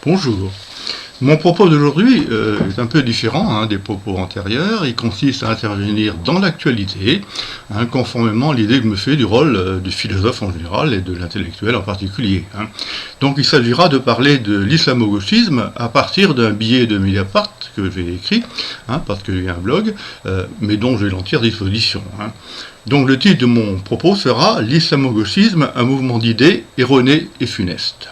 Bonjour. Mon propos d'aujourd'hui est un peu différent des propos antérieurs. Il consiste à intervenir dans l'actualité, conformément à l'idée que me fait du rôle du philosophe en général et de l'intellectuel en particulier. Donc il s'agira de parler de l'islamo-gauchisme à partir d'un billet de Mediapart que j'ai écrit, parce qu'il y a un blog, mais dont j'ai l'entière disposition. Donc le titre de mon propos sera « L'islamo-gauchisme, un mouvement d'idées erroné et funeste ».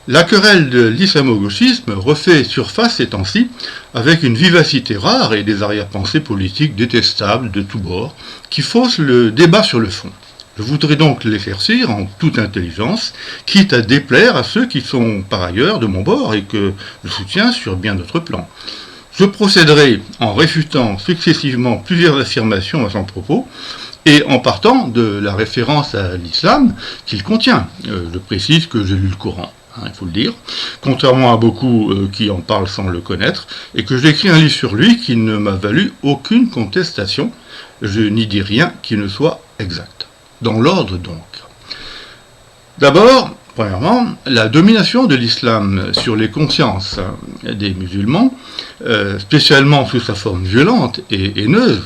La querelle de l'islamo-gauchisme refait surface ces temps-ci avec une vivacité rare et des arrière-pensées politiques détestables de tous bords qui faussent le débat sur le fond. Je voudrais donc l'éclaircir en toute intelligence, quitte à déplaire à ceux qui sont par ailleurs de mon bord et que je soutiens sur bien d'autres plans. Je procéderai en réfutant successivement plusieurs affirmations à son propos et en partant de la référence à l'islam qu'il contient. Je précise que j'ai lu le Coran. Il faut le dire, contrairement à beaucoup qui en parlent sans le connaître, et que j'ai écrit un livre sur lui qui ne m'a valu aucune contestation. Je n'y dis rien qui ne soit exact. Dans l'ordre donc. D'abord, premièrement, la domination de l'islam sur les consciences des musulmans, spécialement sous sa forme violente et haineuse,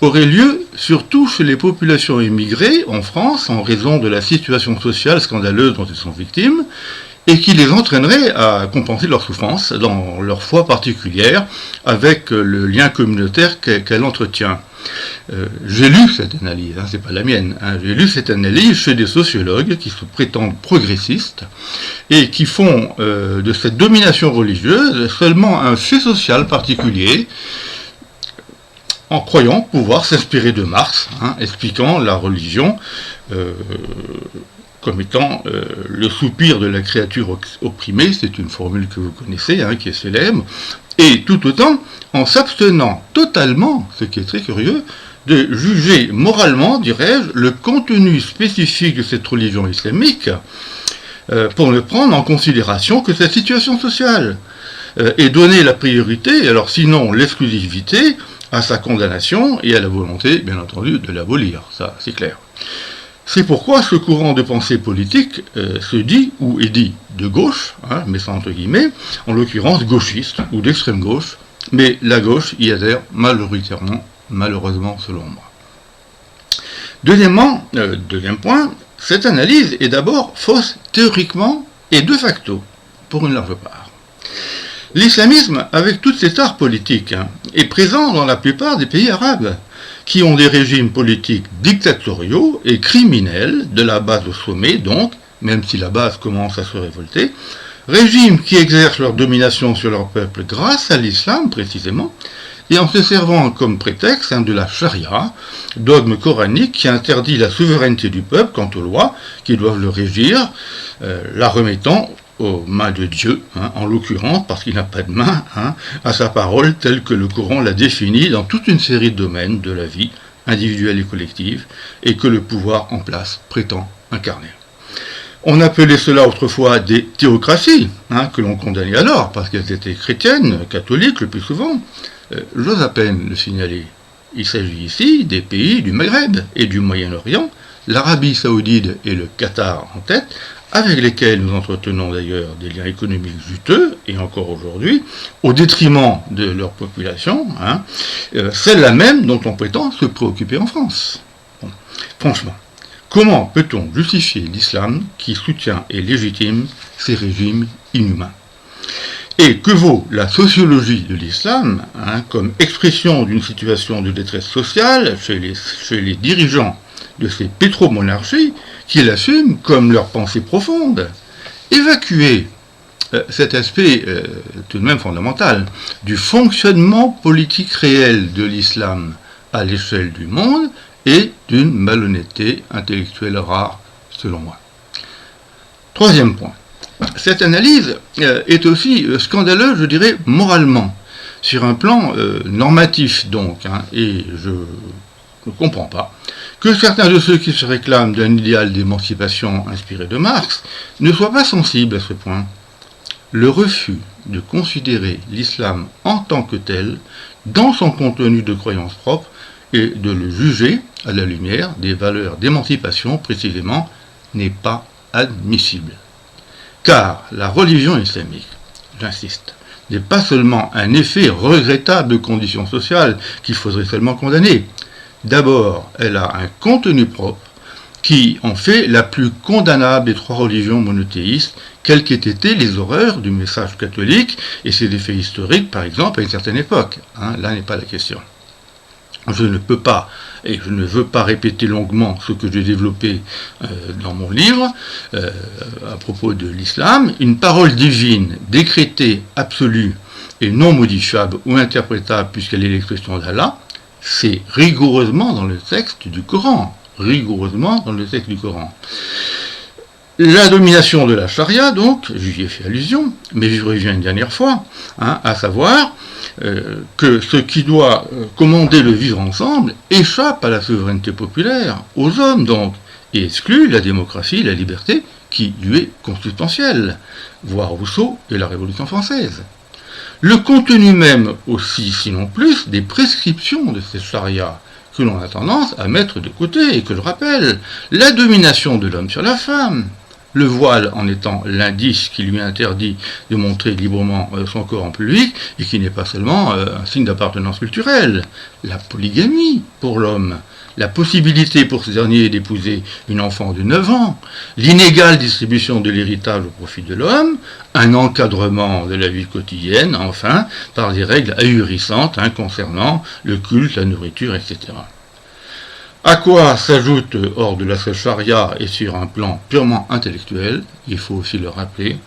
aurait lieu surtout chez les populations immigrées en France en raison de la situation sociale scandaleuse dont elles sont victimes, et qui les entraînerait à compenser leur souffrance dans leur foi particulière avec le lien communautaire qu'elle entretient. J'ai lu cette analyse, c'est pas la mienne, j'ai lu cette analyse chez des sociologues qui se prétendent progressistes et qui font de cette domination religieuse seulement un fait social particulier, en croyant pouvoir s'inspirer de Marx, expliquant la religion comme étant le soupir de la créature opprimée, c'est une formule que vous connaissez, qui est célèbre, et tout autant en s'abstenant totalement, ce qui est très curieux, de juger moralement, dirais-je, le contenu spécifique de cette religion islamique, pour ne prendre en considération que sa situation sociale, et donner la priorité, alors sinon l'exclusivité, à sa condamnation et à la volonté, bien entendu, de l'abolir, ça c'est clair. C'est pourquoi ce courant de pensée politique se dit ou est dit de gauche, mais sans entre guillemets, en l'occurrence gauchiste ou d'extrême gauche, mais la gauche y adhère majoritairement, malheureusement selon moi. Deuxième point, cette analyse est d'abord fausse théoriquement et de facto, pour une large part. L'islamisme, avec toutes ses tares politiques, est présent dans la plupart des pays arabes, qui ont des régimes politiques dictatoriaux et criminels, de la base au sommet donc, même si la base commence à se révolter, régimes qui exercent leur domination sur leur peuple grâce à l'islam précisément, et en se servant comme prétexte de la charia, dogme coranique qui interdit la souveraineté du peuple quant aux lois qui doivent le régir, la remettant aux mains de Dieu, en l'occurrence, parce qu'il n'a pas de main, à sa parole telle que le Coran l'a définie dans toute une série de domaines de la vie, individuelle et collective, et que le pouvoir en place prétend incarner. On appelait cela autrefois des théocraties, que l'on condamnait alors, parce qu'elles étaient chrétiennes, catholiques le plus souvent. J'ose à peine le signaler. Il s'agit ici des pays du Maghreb et du Moyen-Orient, l'Arabie saoudite et le Qatar en tête, avec lesquels nous entretenons d'ailleurs des liens économiques juteux, et encore aujourd'hui, au détriment de leur population, celle-là même dont on prétend se préoccuper en France. Bon. Franchement, comment peut-on justifier l'islam qui soutient et légitime ces régimes inhumains ? Et que vaut la sociologie de l'islam comme expression d'une situation de détresse sociale chez les dirigeants de ces pétromonarchies qui l'assument comme leur pensée profonde. Évacuer cet aspect tout de même fondamental du fonctionnement politique réel de l'islam à l'échelle du monde est d'une malhonnêteté intellectuelle rare, selon moi. Troisième point. Cette analyse est aussi scandaleuse, je dirais, moralement, sur un plan normatif donc, et je ne comprends pas que certains de ceux qui se réclament d'un idéal d'émancipation inspiré de Marx ne soient pas sensibles à ce point. Le refus de considérer l'islam en tant que tel, dans son contenu de croyance propre, et de le juger à la lumière des valeurs d'émancipation précisément, n'est pas admissible. Car la religion islamique, j'insiste, n'est pas seulement un effet regrettable de conditions sociales qu'il faudrait seulement condamner. D'abord, elle a un contenu propre qui en fait la plus condamnable des trois religions monothéistes, quelles qu'aient été les horreurs du message catholique et ses effets historiques, par exemple, à une certaine époque. Là n'est pas la question. Je ne peux pas, et je ne veux pas répéter longuement ce que j'ai développé dans mon livre à propos de l'islam. Une parole divine, décrétée, absolue et non modifiable ou interprétable puisqu'elle est l'expression d'Allah, c'est rigoureusement dans le texte du Coran. Rigoureusement dans le texte du Coran. La domination de la charia, donc, j'y ai fait allusion, mais j'y reviens une dernière fois, à savoir que ce qui doit commander le vivre ensemble échappe à la souveraineté populaire, aux hommes donc, et exclut la démocratie, la liberté, qui lui est consubstantielle, voire Rousseau et la Révolution française. Le contenu même aussi, sinon plus, des prescriptions de cette charia, que l'on a tendance à mettre de côté, et que je rappelle, la domination de l'homme sur la femme, le voile en étant l'indice qui lui interdit de montrer librement son corps en public, et qui n'est pas seulement un signe d'appartenance culturelle, la polygamie pour l'homme, la possibilité pour ce dernier d'épouser une enfant de 9 ans, l'inégale distribution de l'héritage au profit de l'homme, un encadrement de la vie quotidienne, enfin, par des règles ahurissantes concernant le culte, la nourriture, etc. À quoi s'ajoute, hors de la seule charia et sur un plan purement intellectuel, il faut aussi le rappeler,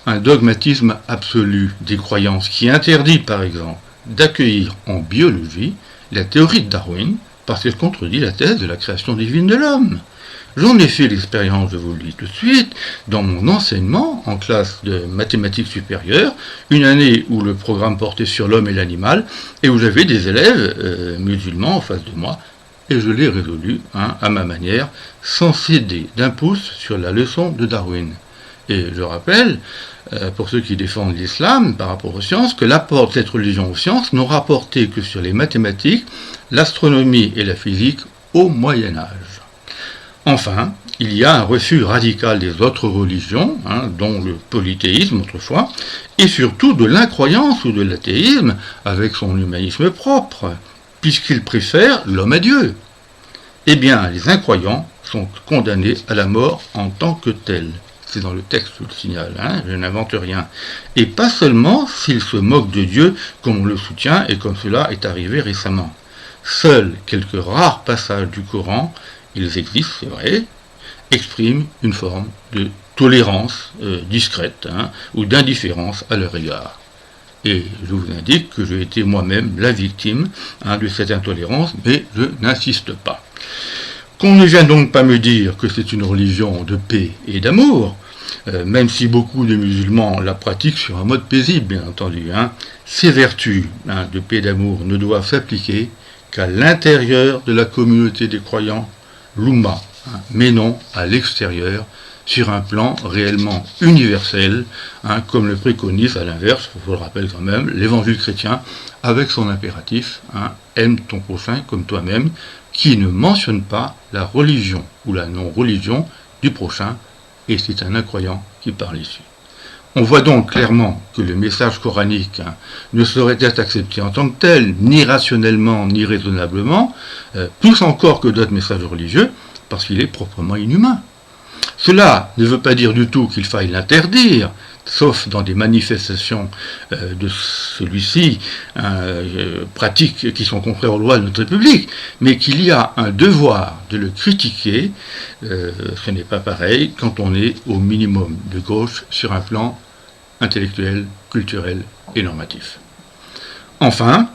un dogmatisme absolu des croyances qui interdit, par exemple, d'accueillir en biologie la théorie de Darwin, parce qu'elle contredit la thèse de la création divine de l'homme. J'en ai fait l'expérience, je vous le dis tout de suite, dans mon enseignement en classe de mathématiques supérieures, une année où le programme portait sur l'homme et l'animal, et où j'avais des élèves musulmans en face de moi, et je l'ai résolu, à ma manière, sans céder d'un pouce sur la leçon de Darwin. Et je rappelle, pour ceux qui défendent l'islam par rapport aux sciences, que l'apport de cette religion aux sciences n'aura porté que sur les mathématiques, l'astronomie et la physique au Moyen-Âge. Enfin, il y a un refus radical des autres religions, dont le polythéisme autrefois, et surtout de l'incroyance ou de l'athéisme avec son humanisme propre, puisqu'il préfère l'homme à Dieu. Eh bien, les incroyants sont condamnés à la mort en tant que tels. C'est dans le texte, je le signale, je n'invente rien. Et pas seulement s'ils se moquent de Dieu comme on le soutient et comme cela est arrivé récemment. Seuls quelques rares passages du Coran, ils existent, c'est vrai, expriment une forme de tolérance discrète ou d'indifférence à leur égard. Et je vous indique que j'ai été moi-même la victime de cette intolérance, mais je n'insiste pas. Qu'on ne vienne donc pas me dire que c'est une religion de paix et d'amour, même si beaucoup de musulmans la pratiquent sur un mode paisible, bien entendu. Ces vertus de paix et d'amour ne doivent s'appliquer qu'à l'intérieur de la communauté des croyants, l'Oumma, mais non à l'extérieur, sur un plan réellement universel, comme le préconise à l'inverse, je le rappelle quand même, l'évangile chrétien, avec son impératif, aime ton prochain comme toi-même, qui ne mentionne pas la religion ou la non-religion du prochain, et c'est un incroyant qui parle ici. On voit donc clairement que le message coranique ne saurait être accepté en tant que tel, ni rationnellement, ni raisonnablement, plus encore que d'autres messages religieux, parce qu'il est proprement inhumain. Cela ne veut pas dire du tout qu'il faille l'interdire, sauf dans des manifestations de celui-ci, pratiques qui sont contraires aux lois de notre République, mais qu'il y a un devoir de le critiquer, ce n'est pas pareil quand on est au minimum de gauche sur un plan intellectuel, culturel et normatif. Enfin,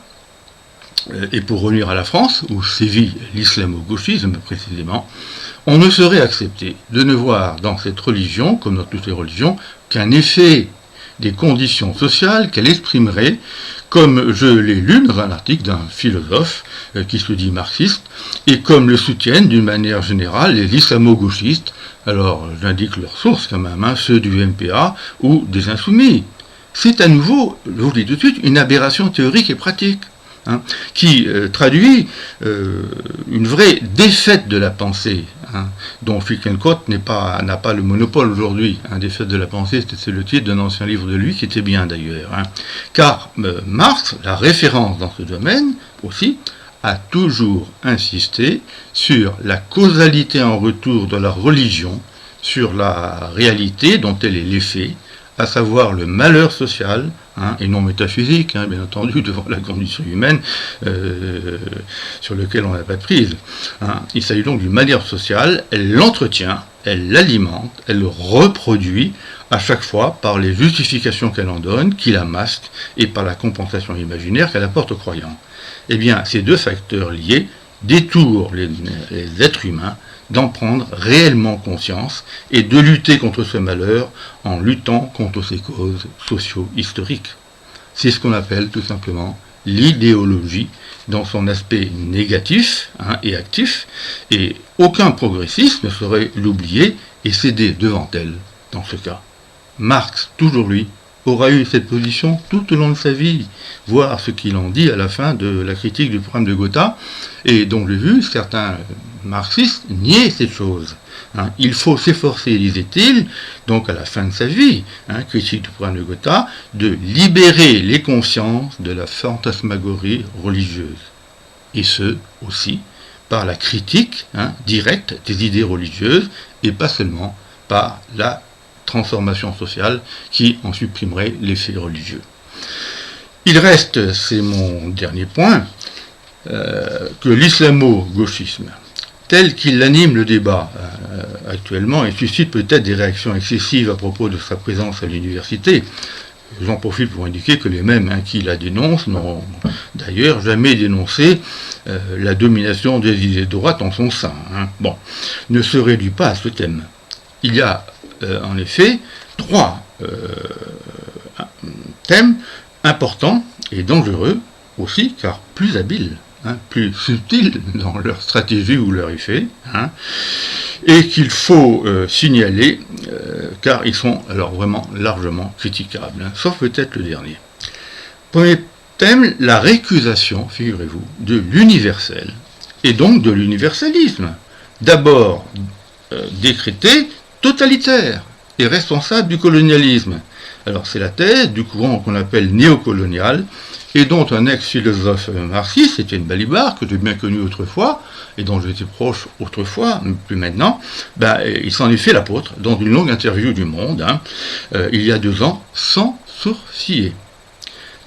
et pour revenir à la France, où sévit l'islamo-gauchisme précisément, on ne saurait accepter de ne voir dans cette religion, comme dans toutes les religions, qu'un effet des conditions sociales qu'elle exprimerait, comme je l'ai lu dans un article d'un philosophe qui se dit marxiste, et comme le soutiennent d'une manière générale les islamo-gauchistes, alors j'indique leurs sources quand même, ceux du MPA ou des Insoumis. C'est à nouveau, je vous le dis tout de suite, une aberration théorique et pratique. Qui traduit une vraie défaite de la pensée hein, dont Finkielkraut n'a pas le monopole aujourd'hui, des faits de la pensée, c'est le titre d'un ancien livre de lui, qui était bien d'ailleurs. Car Marx, la référence dans ce domaine aussi, a toujours insisté sur la causalité en retour de la religion, sur la réalité dont elle est l'effet, à savoir le malheur social, et non métaphysique, bien entendu, devant la condition humaine, sur lequel on n'a pas de prise. Il s'agit donc du malheur social, elle l'entretient, elle l'alimente, elle le reproduit, à chaque fois par les justifications qu'elle en donne, qui la masque, et par la compensation imaginaire qu'elle apporte aux croyants. Eh bien, ces deux facteurs liés détournent les êtres humains d'en prendre réellement conscience et de lutter contre ce malheur en luttant contre ses causes socio-historiques. C'est ce qu'on appelle tout simplement l'idéologie dans son aspect négatif et actif, et aucun progressiste ne saurait l'oublier et céder devant elle dans ce cas. Marx, toujours lui, aura eu cette position tout au long de sa vie, voir ce qu'il en dit à la fin de la critique du programme de Gotha, et dont j'ai vu certains marxistes nier ces choses. Il faut s'efforcer, disait-il, donc à la fin de sa vie, critique du programme de Gotha, de libérer les consciences de la fantasmagorie religieuse. Et ce, aussi, par la critique directe des idées religieuses, et pas seulement par la transformation sociale qui en supprimerait l'effet religieux. Il reste, c'est mon dernier point, que l'islamo-gauchisme, tel qu'il anime le débat actuellement et suscite peut-être des réactions excessives à propos de sa présence à l'université. J'en profite pour indiquer que les mêmes qui la dénoncent n'ont d'ailleurs jamais dénoncé la domination des idées de droite en son sein. Bon, ne se réduit pas à ce thème. Il y a en effet trois thèmes importants et dangereux aussi, car plus habiles, plus subtils dans leur stratégie ou leur effet, et qu'il faut signaler, car ils sont alors vraiment largement critiquables, sauf peut-être le dernier. Premier thème, la récusation, figurez-vous, de l'universel, et donc de l'universalisme. D'abord décrété totalitaire et responsable du colonialisme. Alors c'est la thèse du courant qu'on appelle néocolonial, et dont un ex-philosophe marxiste, Étienne Balibar, que j'ai bien connu autrefois, et dont j'étais proche autrefois, mais plus maintenant, il s'en est fait l'apôtre dans une longue interview du Monde, il y a 2 ans, sans sourciller.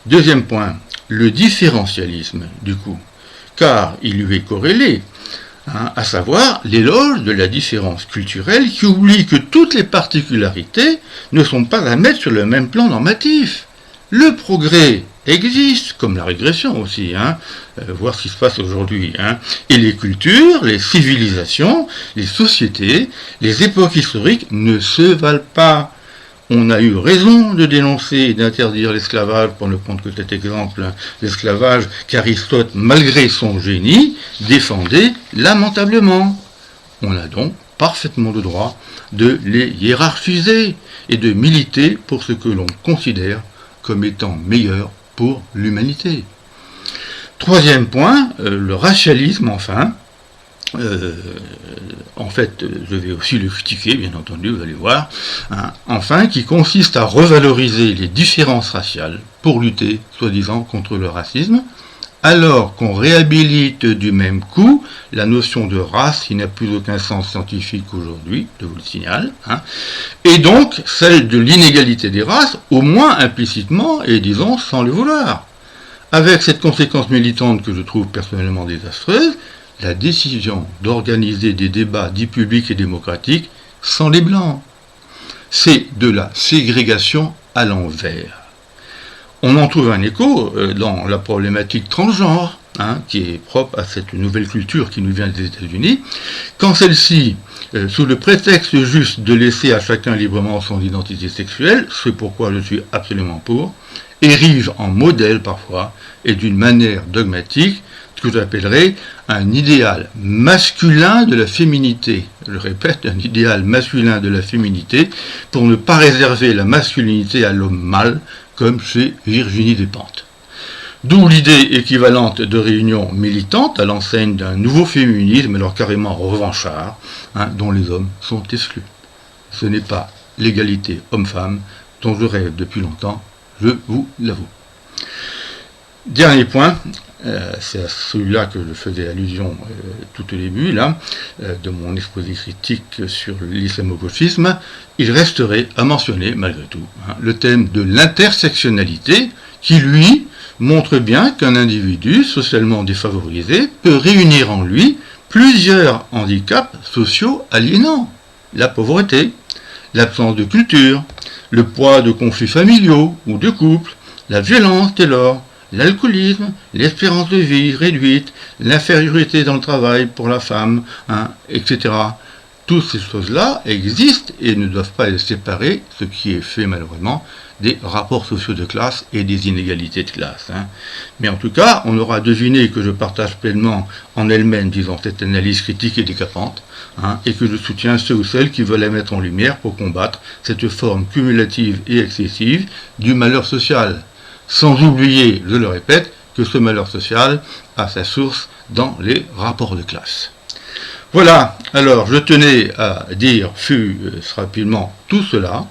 Deuxième point, le différentialisme, du coup, car il lui est corrélé, à savoir l'éloge de la différence culturelle qui oublie que toutes les particularités ne sont pas à mettre sur le même plan normatif. Le progrès existe, comme la régression aussi, voir ce qui se passe aujourd'hui. Et les cultures, les civilisations, les sociétés, les époques historiques ne se valent pas. On a eu raison de dénoncer et d'interdire l'esclavage, pour ne prendre que cet exemple, l'esclavage qu'Aristote, malgré son génie, défendait lamentablement. On a donc parfaitement le droit de les hiérarchiser et de militer pour ce que l'on considère comme étant meilleur pour l'humanité. Troisième point, le racialisme enfin. En fait, je vais aussi le critiquer, bien entendu, vous allez voir, enfin, qui consiste à revaloriser les différences raciales pour lutter, soi-disant, contre le racisme, alors qu'on réhabilite du même coup la notion de race qui n'a plus aucun sens scientifique aujourd'hui, je vous le signale, et donc celle de l'inégalité des races, au moins implicitement, et disons sans le vouloir. Avec cette conséquence militante que je trouve personnellement désastreuse, la décision d'organiser des débats dits publics et démocratiques sans les blancs. C'est de la ségrégation à l'envers. On en trouve un écho dans la problématique transgenre, qui est propre à cette nouvelle culture qui nous vient des États-Unis, quand celle-ci, sous le prétexte juste de laisser à chacun librement son identité sexuelle, ce pourquoi je suis absolument pour, érige en modèle parfois, et d'une manière dogmatique, ce que j'appellerais un idéal masculin de la féminité. Je répète, un idéal masculin de la féminité, pour ne pas réserver la masculinité à l'homme mâle, comme chez Virginie Despentes. D'où l'idée équivalente de réunions militantes à l'enseigne d'un nouveau féminisme, alors carrément revanchard, dont les hommes sont exclus. Ce n'est pas l'égalité homme-femme dont je rêve depuis longtemps, je vous l'avoue. Dernier point, c'est à celui-là que je faisais allusion tout au début de mon exposé critique sur l'islamo-gauchisme. Il resterait à mentionner malgré tout le thème de l'intersectionnalité qui, lui, montre bien qu'un individu socialement défavorisé peut réunir en lui plusieurs handicaps sociaux aliénants. La pauvreté, l'absence de culture, le poids de conflits familiaux ou de couple, la violence dès lors, l'alcoolisme, l'espérance de vie réduite, l'infériorité dans le travail pour la femme, etc. Toutes ces choses-là existent et ne doivent pas être séparées, ce qui est fait malheureusement des rapports sociaux de classe et des inégalités de classe. Mais en tout cas, on aura deviné que je partage pleinement en elle-même, disons, cette analyse critique et décapante, et que je soutiens ceux ou celles qui veulent la mettre en lumière pour combattre cette forme cumulative et excessive du malheur social. Sans oublier, je le répète, que ce malheur social a sa source dans les rapports de classe. Voilà, alors je tenais à dire rapidement tout cela,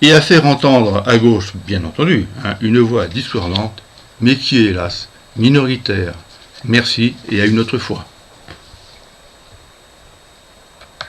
et à faire entendre à gauche, bien entendu, une voix discordante, mais qui est hélas minoritaire. Merci et à une autre fois.